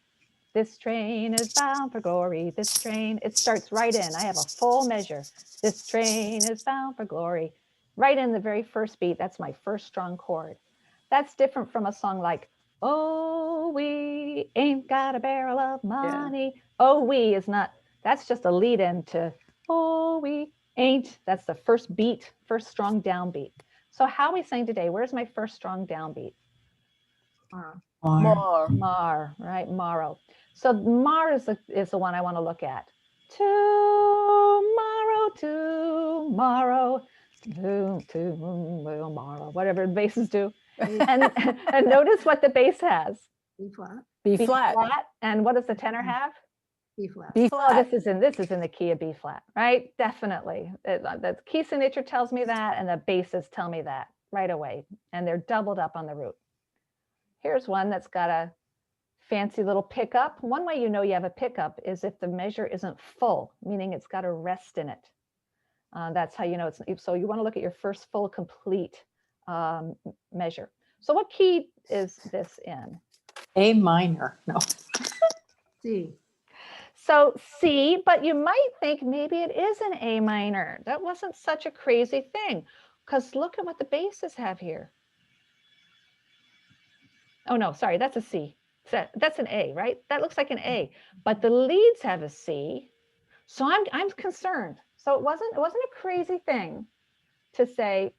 Speaker 1: This train is bound for glory. This train, it starts right in. I have a full measure. This train is bound for glory. Right in the very first beat. That's my first strong chord. That's different from a song like, oh, we ain't got a barrel of money. Oh, we is not, that's just a lead in to, oh, we ain't. That's the first beat, first strong downbeat. So how we sang today, where's my first strong downbeat?
Speaker 5: More.
Speaker 1: Mar, right? Morrow. So Mar is the one I want to look at. Tomorrow, tomorrow, whatever the basses do. And notice what the bass has.
Speaker 2: B flat.
Speaker 5: B
Speaker 1: B
Speaker 5: flat.
Speaker 1: And what does the tenor have?
Speaker 2: B flat.
Speaker 5: B
Speaker 1: Oh,
Speaker 5: flat.
Speaker 1: this is in the key of B flat, right? Definitely. The key signature tells me that, and the basses tell me that right away. And they're doubled up on the root. Here's one that's got a fancy little pickup. One way you know you have a pickup is if the measure isn't full, meaning it's got a rest in it. That's how you know it's, so you want to look at your first full complete measure. So what key is this in?
Speaker 6: A minor. No.
Speaker 2: C.
Speaker 1: So C, but you might think maybe it is an A minor. That wasn't such a crazy thing, because look at what the basses have here. Oh no, sorry, that's a C. That's an A, right? That looks like an A, but the leads have a C. So I'm concerned. So it wasn't a crazy thing to say,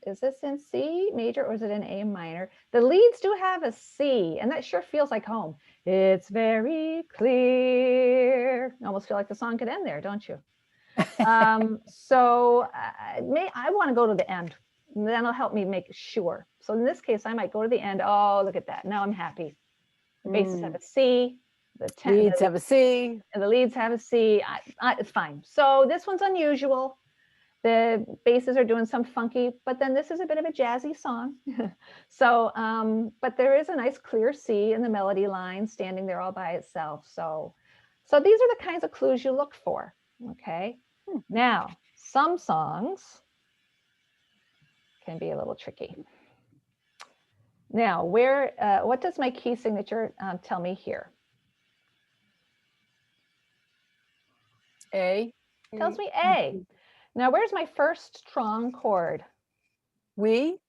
Speaker 1: is this in C major or is it in A minor? The leads do have a C, and that sure feels like home. It's very clear. You almost feel like the song could end there, don't you? So I want to go to the end. And then it'll help me make sure. So in this case, I might go to the end. Oh, look at that. Now I'm happy. The basses have a C.
Speaker 5: Leads have a C.
Speaker 1: And the leads have a C. It's fine. So this one's unusual. The basses are doing some funky, but then this is a bit of a jazzy song. So, but there is a nice clear C in the melody line standing there all by itself. So these are the kinds of clues you look for. Okay. Now, some songs can be a little tricky. Now, what does my key signature tell me here?
Speaker 5: A.
Speaker 1: Tells me A. Now, where's my first strong chord?
Speaker 5: We.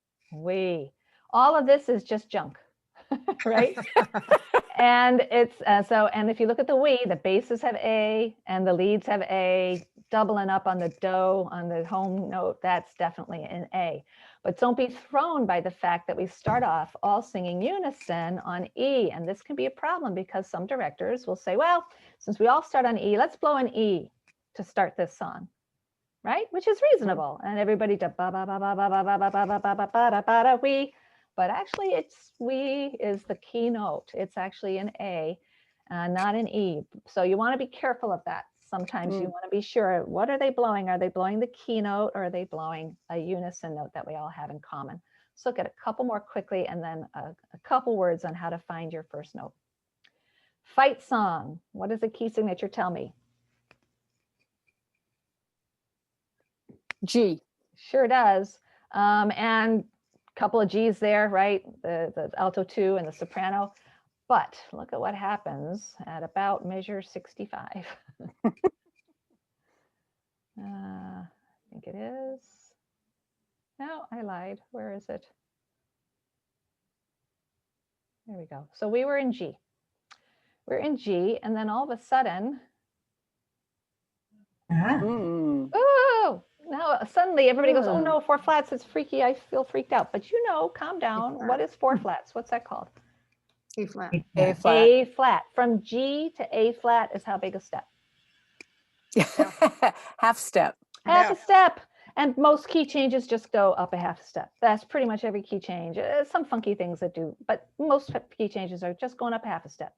Speaker 1: All of this is just junk, right? And it's and if you look at the the basses have A and the leads have A, doubling up on the do, on the home note, that's definitely an A. But don't be thrown by the fact that we start off all singing unison on E. And this can be a problem because some directors will say, well, since we all start on E, let's blow an E to start this song, right? Which is reasonable. And everybody does ba ba ba ba ba ba ba ba ba ba ba ba ba ba ba we. But actually, it's we is the keynote. It's actually an A, not an E. So you want to be careful of that. Sometimes you want to be sure, what are they blowing? Are they blowing the keynote or are they blowing a unison note that we all have in common? So look at a couple more quickly and then a couple words on how to find your first note. Fight song. What does the key signature tell me?
Speaker 5: G.
Speaker 1: Sure does. And a couple of G's there, right? The alto 2 and the soprano. But look at what happens at about measure 65. I think it is. No, I lied. Where is it? There we go. So we were in G. We're in G, and then all of a sudden, oh, now suddenly everybody goes, oh no, 4 flats, it's freaky. I feel freaked out. But you know, calm down. What is 4 flats? What's that called?
Speaker 2: A flat.
Speaker 5: A flat.
Speaker 1: A flat. From G to A flat is how big a step?
Speaker 5: Half step.
Speaker 1: Half a step. And most key changes just go up a half step. That's pretty much every key change. Some funky things that do, but most key changes are just going up half a step.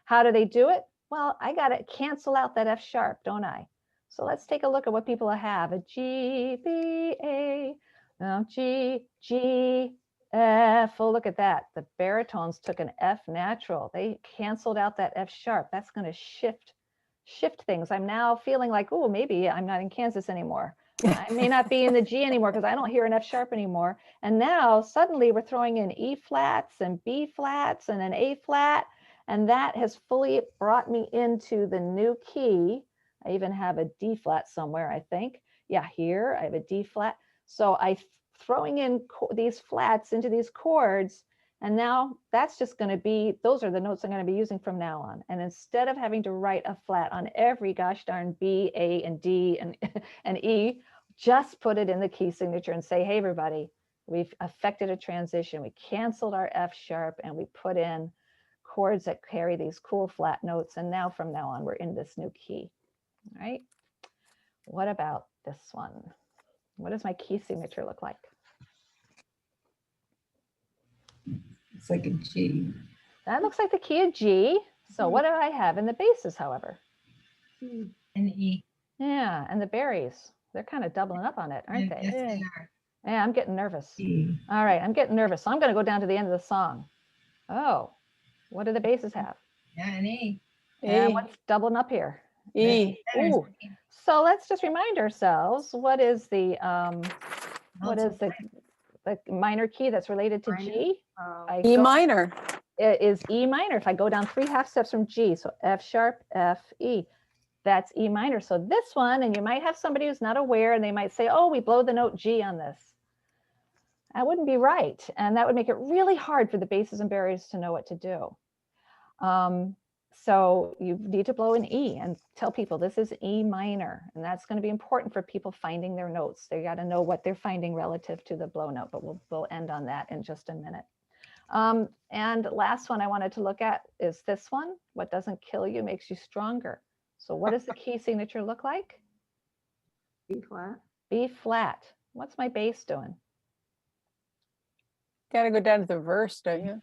Speaker 1: How do they do it? Well, I got to cancel out that F sharp, don't I? So let's take a look at what people have. A G, B, A, now G, G, F. Oh, look at that. The baritones took an F natural. They canceled out that F sharp. That's going to shift things. I'm now feeling like, oh, maybe I'm not in Kansas anymore. I may not be in the G anymore because I don't hear an F sharp anymore. And now suddenly we're throwing in E flats and B flats and an A flat. And that has fully brought me into the new key. I even have a D flat somewhere, I think. Yeah, here I have a D flat. So I throwing in these flats into these chords, and now that's just going to be, those are the notes I'm going to be using from now on. And instead of having to write a flat on every gosh darn B, A, and D, and E, just put it in the key signature and say, hey, everybody, we've affected a transition. We canceled our F sharp and we put in chords that carry these cool flat notes. And now from now on, we're in this new key. All right. What about this one? What does my key signature look like?
Speaker 3: It's like a G.
Speaker 1: That looks like the key of G. So what do I have in the basses, however?
Speaker 3: An E.
Speaker 1: Yeah, and the berries, they're kind of doubling up on it, aren't they?
Speaker 3: Yes, they are.
Speaker 1: Yeah, I'm getting nervous.
Speaker 3: E.
Speaker 1: All right, I'm getting nervous. So I'm going to go down to the end of the song. Oh, what do the basses have?
Speaker 3: Yeah, an E.
Speaker 1: And
Speaker 4: E,
Speaker 1: what's doubling up here?
Speaker 4: E.
Speaker 3: There's
Speaker 1: Ooh. So let's just remind ourselves, what is the minor key that's related to
Speaker 3: Minor?
Speaker 1: G? I
Speaker 5: E
Speaker 1: go-
Speaker 5: minor.
Speaker 1: It is E minor. If I go down 3 half steps from G, so F sharp, F, E, that's E minor. So this one, and you might have somebody who's not aware and they might say, oh, we blow the note G on this. That wouldn't be right. And that would make it really hard for the basses and berries to know what to do. So you need to blow an E and tell people this is E minor. And that's going to be important for people finding their notes. They got to know what they're finding relative to the blow note, but we'll end on that in just a minute. And last one I wanted to look at is this one. What doesn't kill you makes you stronger. So what does the key signature look like?
Speaker 2: B flat.
Speaker 1: B flat. What's my bass doing?
Speaker 5: Got to go down to the verse, don't you?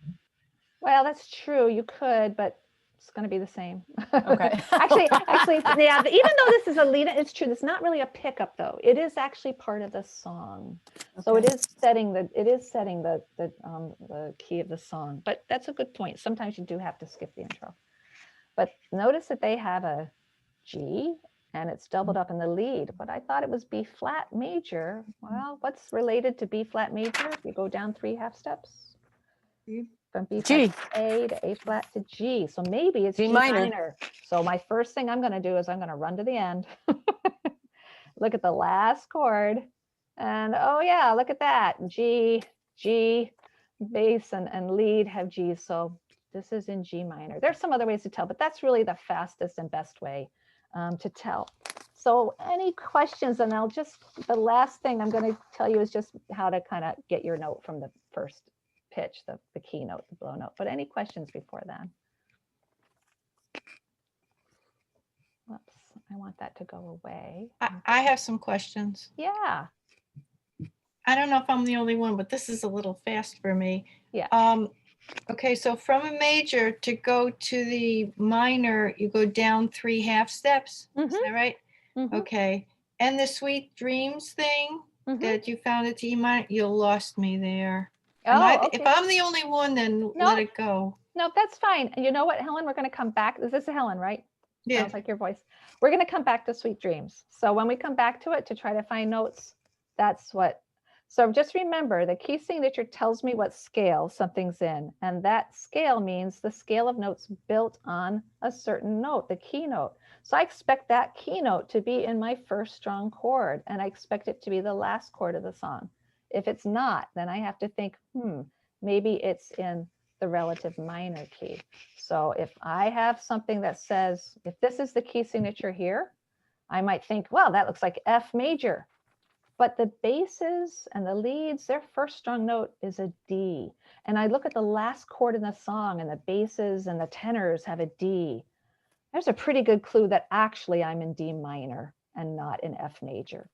Speaker 1: Well, that's true. You could, but it's going to be the same.
Speaker 5: Okay.
Speaker 1: actually, yeah. Even though this is a lead, it's true. It's not really a pickup, though. It is actually part of the song. So it
Speaker 5: Okay.
Speaker 1: is setting the key of the song. But that's a good point. Sometimes you do have to skip the intro. But notice that they have a G and it's doubled up in the lead. But I thought it was B flat major. Well, what's related to B flat major? If you go down 3 half steps. From B
Speaker 5: G.
Speaker 1: flat to A to A flat to G. So maybe it's G
Speaker 5: G
Speaker 1: minor.
Speaker 5: minor.
Speaker 1: So my first thing I'm going to do is I'm going to run to the end. Look at the last chord. And oh yeah, look at that. G, G, bass and lead have G. So this is in G minor. There's some other ways to tell, but that's really the fastest and best way to tell. So any questions? And the last thing I'm going to tell you is just how to kind of get your note from the first pitch, the keynote, the blow note. But any questions before then? Whoops, I want that to go away.
Speaker 4: I have some questions.
Speaker 1: Yeah.
Speaker 4: I don't know if I'm the only one, but this is a little fast for me.
Speaker 1: Yeah.
Speaker 4: Okay, so from a major to go to the minor, you go down 3 half steps. Is that right?
Speaker 1: Mhm.
Speaker 4: Okay. And the Sweet Dreams thing
Speaker 1: Mhm.
Speaker 4: that you found at E minor, you lost me there.
Speaker 1: Oh,
Speaker 4: If
Speaker 1: okay.
Speaker 4: I'm the only one, then
Speaker 1: No.
Speaker 4: let it go.
Speaker 1: No, that's fine. And you know what, Helen, we're going to come back. This is Helen, right?
Speaker 4: Yeah.
Speaker 1: Sounds like your voice. We're going to come back to Sweet Dreams. So when we come back to it to try to find notes, that's what. So just remember, the key signature tells me what scale something's in. And that scale means the scale of notes built on a certain note, the keynote. So I expect that keynote to be in my first strong chord, and I expect it to be the last chord of the song. If it's not, then I have to think, maybe it's in the relative minor key. So if I have something that says, if this is the key signature here, I might think, well, that looks like F major. But the basses and the leads, their first strong note is a D. And I look at the last chord in the song and the basses and the tenors have a D. There's a pretty good clue that actually I'm in D minor and not in F major.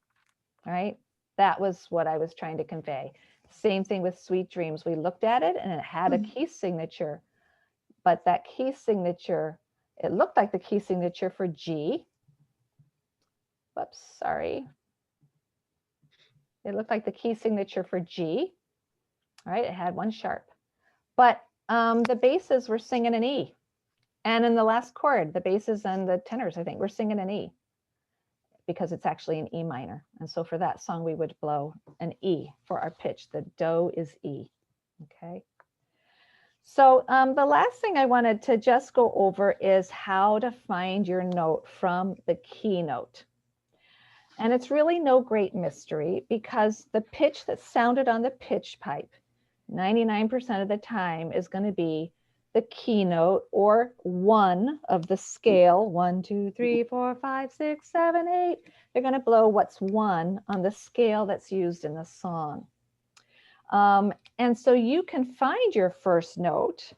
Speaker 1: All right. That was what I was trying to convey. Same thing with Sweet Dreams. We looked at it and it had a key signature, but that key signature, it looked like the key signature for G. Whoops, sorry. It looked like the key signature for G. All right, it had 1 sharp. But the basses were singing an E. And in the last chord, the basses and the tenors, I think, were singing an E because it's actually an E minor. And so for that song, we would blow an E for our pitch. The do is E, okay? So the last thing I wanted to just go over is how to find your note from the keynote. And it's really no great mystery because the pitch that's sounded on the pitch pipe 99% of the time is going to be the keynote or one of the scale 1, 2, 3, 4, 5, 6, 7, 8. They're going to blow what's one on the scale that's used in the song. And so you can find your first note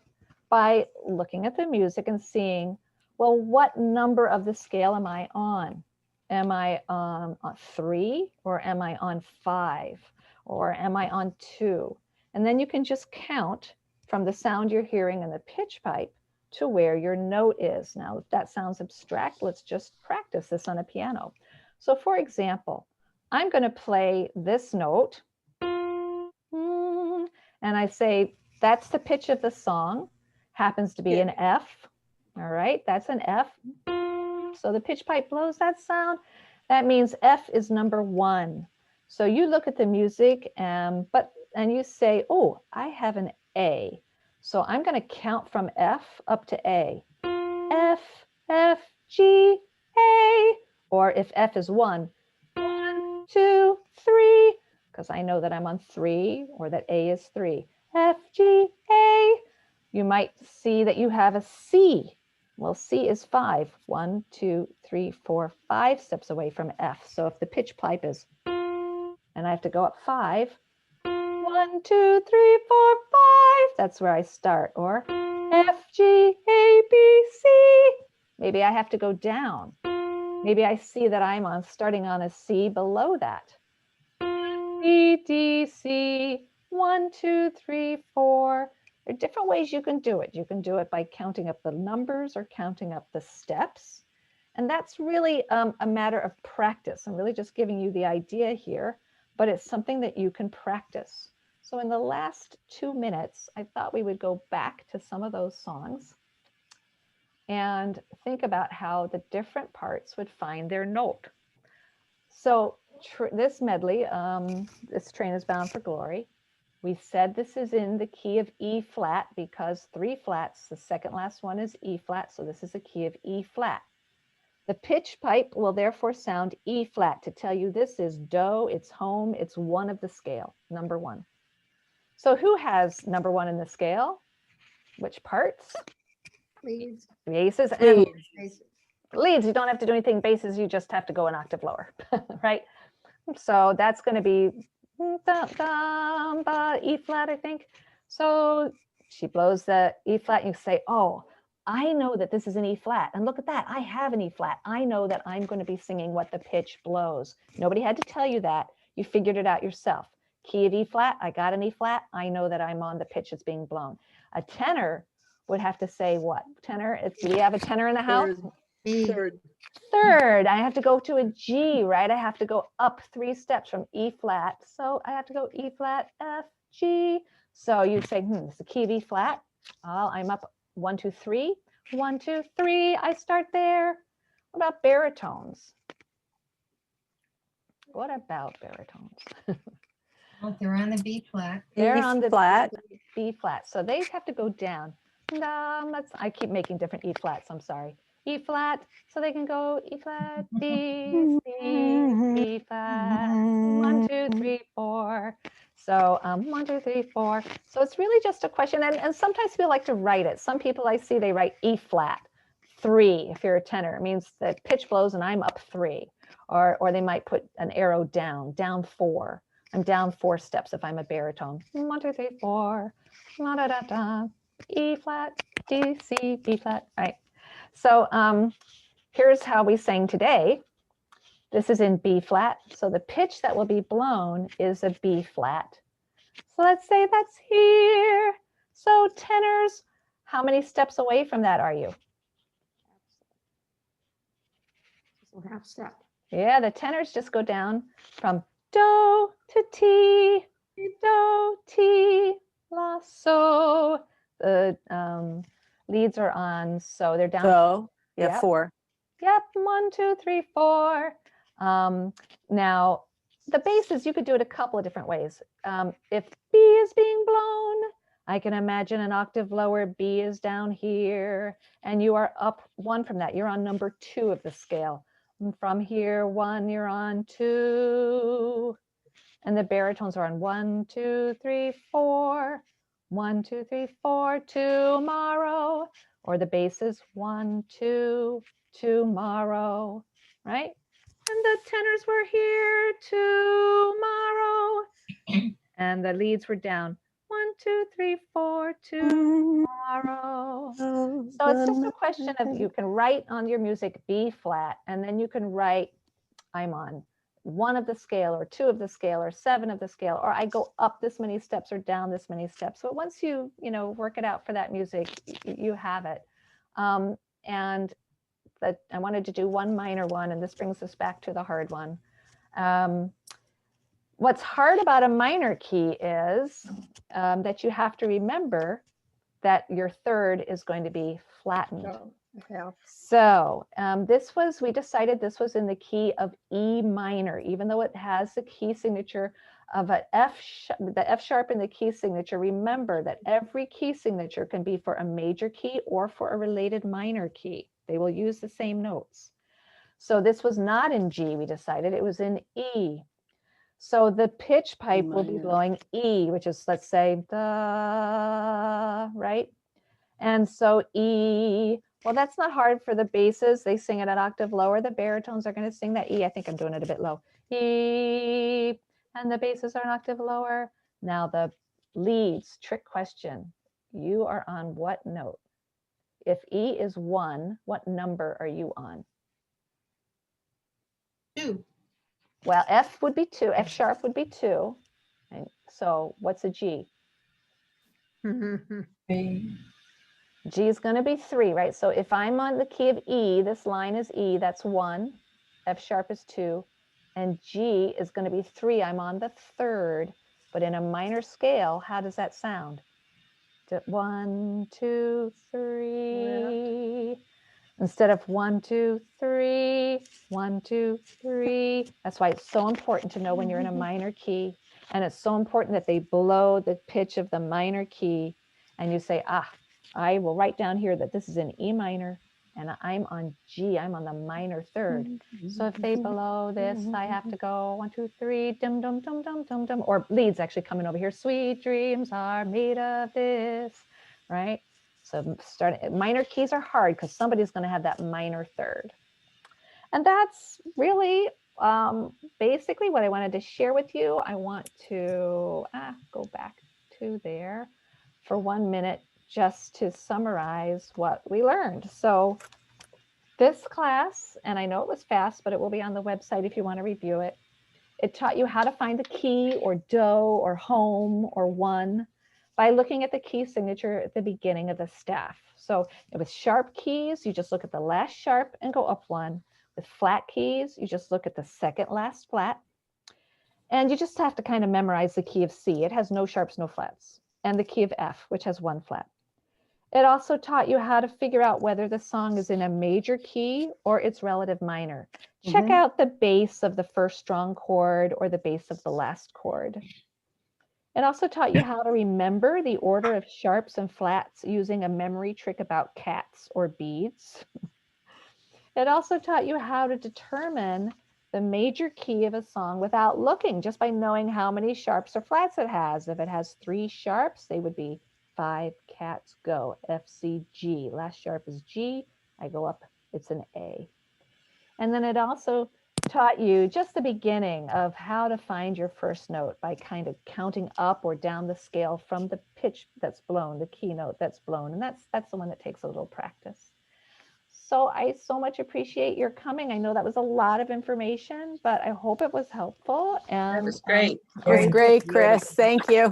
Speaker 1: by looking at the music and seeing, well, what number of the scale am I on? Am I on 3 or am I on 5 or am I on 2? And then you can just count from the sound you're hearing in the pitch pipe to where your note is. Now, if that sounds abstract, let's just practice this on a piano. So for example, I'm going to play this note. And I say, that's the pitch of the song. Happens to be an F. All right, that's an F. So the pitch pipe blows that sound. That means F is number 1. So you look at the music and you say, oh, I have an A. So I'm going to count from F up to A. F, F, G, A. Or if F is 1, 1, 2, 3, because I know that I'm on 3 or that A is 3. F, G, A. You might see that you have a C. Well, C is 5. 1, 2, 3, 4, 5 steps away from F. So if the pitch pipe is, and I have to go up 5, 1, 2, 3, 4, 5. That's where I start. Or F, G, A, B, C. Maybe I have to go down. Maybe I see that I'm starting on a C below that. E, D, C, 1, 2, 3, 4. There are different ways you can do it. You can do it by counting up the numbers or counting up the steps. And that's really a matter of practice. I'm really just giving you the idea here, but it's something that you can practice. So in the last 2 minutes, I thought we would go back to some of those songs and think about how the different parts would find their note. So this medley, This Train is Bound for Glory, we said this is in the key of E flat because 3 flats, the second last one is E flat, so this is a key of E flat. The pitch pipe will therefore sound E flat to tell you this is do, it's home, it's 1 of the scale, number 1. So who has number 1 in the scale? Which parts?
Speaker 3: Please.
Speaker 1: Basses and
Speaker 3: Please.
Speaker 1: leads. You don't have to do anything basses, you just have to go an octave lower, right? So that's going to be E flat, I think. So she blows the E flat and you say, oh, I know that this is an E flat. And look at that, I have an E flat. I know that I'm going to be singing what the pitch blows. Nobody had to tell you that. You figured it out yourself. Key of E flat, I got an E flat. I know that I'm on the pitch that's being blown. A tenor would have to say what? Tenor, do we have a tenor in the house? Third, I have to go to a G, right? I have to go up 3 steps from E flat. So I have to go E flat, F, G. So you'd say, it's the key of E flat. I'm up 1, 2, 3. 1, 2, 3. I start there. What about baritones? What about baritones?
Speaker 3: Well, they're on the B flat.
Speaker 1: They're
Speaker 6: E
Speaker 1: on the
Speaker 6: flat.
Speaker 1: B flat. So they have to go down. I keep making different E flats. I'm sorry. E flat. So they can go E flat, D, C, E flat. 1, 2, 3, 4. So 1, 2, 3, 4. So it's really just a question. And sometimes people like to write it. Some people I see, they write E flat 3. If you're a tenor, it means the pitch blows and I'm up 3. Or they might put an arrow down 4. I'm down 4 steps if I'm a baritone. 1, 2, 3, 4. La, da, da, da. E flat, D, C, B flat, right? So here's how we sang today. This is in B flat. So the pitch that will be blown is a B flat. So let's say that's here. So tenors, how many steps away from that are you?
Speaker 6: Half step.
Speaker 1: Yeah, the tenors just go down from do to T, do, T, la, so. The leads are on, so they're down.
Speaker 5: So, yeah,
Speaker 1: Yep.
Speaker 5: 4.
Speaker 1: Yep, 1, 2, 3, 4. Now, the basses, you could do it a couple of different ways. If B is being blown, I can imagine an octave lower, B is down here, and you are up 1 from that. You're on number 2 of the scale. And from here, 1, you're on 2. And the baritones are on 1, 2, 3, 4. 1, 2, 3, 4, tomorrow. Or the bass is 1, 2, tomorrow, right? And the tenors were here tomorrow. And the leads were down 1, 2, 3, 4, tomorrow. So it's just a question of you can write on your music B flat, and then you can write, I'm on 1 of the scale or 2 of the scale or 7 of the scale, or I go up this many steps or down this many steps. So once you work it out for that music, you have it. And that I wanted to do one minor one, and this brings us back to the hard one. What's hard about a minor key is that you have to remember that your third is going to be flattened.
Speaker 6: Oh, yeah.
Speaker 1: So we decided this was in the key of E minor, even though it has the key signature of the F sharp in the key signature. Remember that every key signature can be for a major key or for a related minor key. They will use the same notes. So this was not in G, we decided, it was in E. So the pitch pipe will be
Speaker 5: minor.
Speaker 1: blowing E, which is, let's say, da, right? And so E, well, that's not hard for the basses. They sing it an octave lower. The baritones are going to sing that E. I think I'm doing it a bit low. E, and the basses are an octave lower. Now the leads, trick question. You are on what note? If E is 1, what number are you on?
Speaker 4: 2.
Speaker 1: Well, F would be 2. F sharp would be 2. And so what's a G? G is going to be 3, right? So if I'm on the key of E, this line is E, that's 1. F sharp is 2. And G is going to be 3. I'm on the third. But in a minor scale, how does that sound? 1, 2, 3. Instead of 1, 2, 3, 1, 2, 3. That's why it's so important to know when you're in a minor key. And it's so important that they blow the pitch of the minor key. And you say, I will write down here that this is in E minor and I'm on G, I'm on the minor third. So if they blow this, I have to go 1, 2, 3, dum, dum, dum, dum, dum, dum, or leads actually coming over here. Sweet dreams are made of this, right? So minor keys are hard because somebody's going to have that minor third. And that's really basically what I wanted to share with you. I want to go back to there for 1 minute just to summarize what we learned. So this class, and I know it was fast, but it will be on the website if you want to review it. It taught you how to find the key or do or home or 1 by looking at the key signature at the beginning of the staff. So with sharp keys, you just look at the last sharp and go up 1. With flat keys, you just look at the second last flat. And you just have to kind of memorize the key of C. It has no sharps, no flats. And the key of F, which has 1 flat. It also taught you how to figure out whether the song is in a major key or its relative minor. Check out the bass of the first strong chord or the bass of the last chord. It also taught you how to remember the order of sharps and flats using a memory trick about cats or beads. It also taught you how to determine the major key of a song without looking, just by knowing how many sharps or flats it has. If it has 3 sharps, they would be 5 cats go, F, C, G. Last sharp is G. I go up, it's an A. And then it also taught you just the beginning of how to find your first note by kind of counting up or down the scale from the pitch that's blown, the keynote that's blown. And that's the one that takes a little practice. So I so much appreciate your coming. I know that was a lot of information, but I hope it was helpful. And
Speaker 7: That was great.
Speaker 5: It was great, Chris. Thank you.